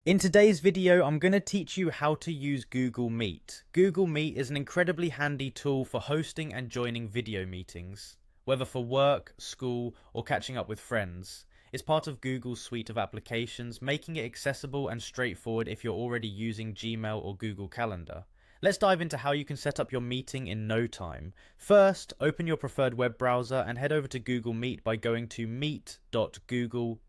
In today's video, I'm going to teach you how to use Google Meet. Google Meet is an incredibly handy tool for hosting and joining video meetings, whether for work, school, or catching up with friends. It's part of Google's suite of applications, making it accessible and straightforward if you're already using Gmail or Google Calendar. Let's dive into how you can set up your meeting in no time. First, open your preferred web browser and head over to Google Meet by going to meet.google.com.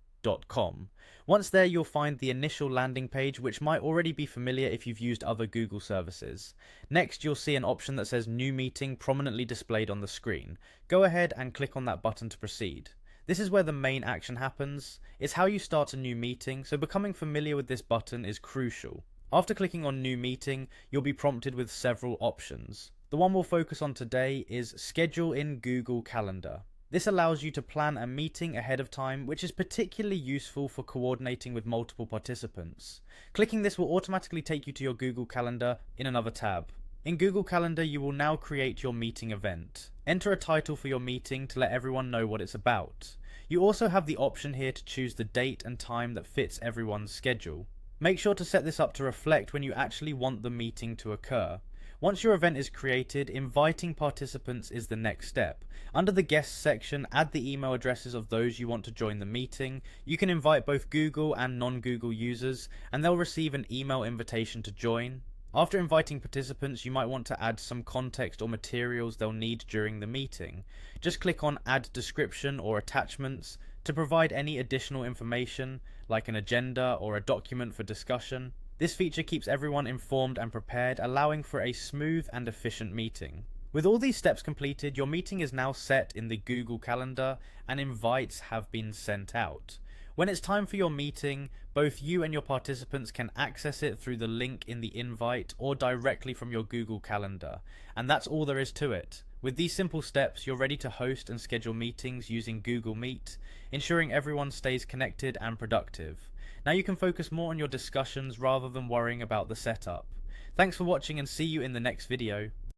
Once there, you'll find the initial landing page, which might already be familiar if you've used other Google services. Next, you'll see an option that says New Meeting prominently displayed on the screen. Go ahead and click on that button to proceed. This is where the main action happens. It's how you start a new meeting, so becoming familiar with this button is crucial. After clicking on New Meeting, you'll be prompted with several options. The one we'll focus on today is Schedule in Google Calendar. This allows you to plan a meeting ahead of time, which is particularly useful for coordinating with multiple participants. Clicking this will automatically take you to your Google Calendar in another tab. In Google Calendar, you will now create your meeting event. Enter a title for your meeting to let everyone know what it's about. You also have the option here to choose the date and time that fits everyone's schedule. Make sure to set this up to reflect when you actually want the meeting to occur. Once your event is created, inviting participants is the next step. Under the guests section, add the email addresses of those you want to join the meeting. You can invite both Google and non-Google users, and they'll receive an email invitation to join. After inviting participants, you might want to add some context or materials they'll need during the meeting. Just click on Add Description or Attachments to provide any additional information, like an agenda or a document for discussion. This feature keeps everyone informed and prepared, allowing for a smooth and efficient meeting. With all these steps completed, your meeting is now set in the Google Calendar and invites have been sent out. When it's time for your meeting, both you and your participants can access it through the link in the invite or directly from your Google Calendar. And that's all there is to it. With these simple steps, you're ready to host and schedule meetings using Google Meet, ensuring everyone stays connected and productive. Now you can focus more on your discussions rather than worrying about the setup. Thanks for watching and see you in the next video.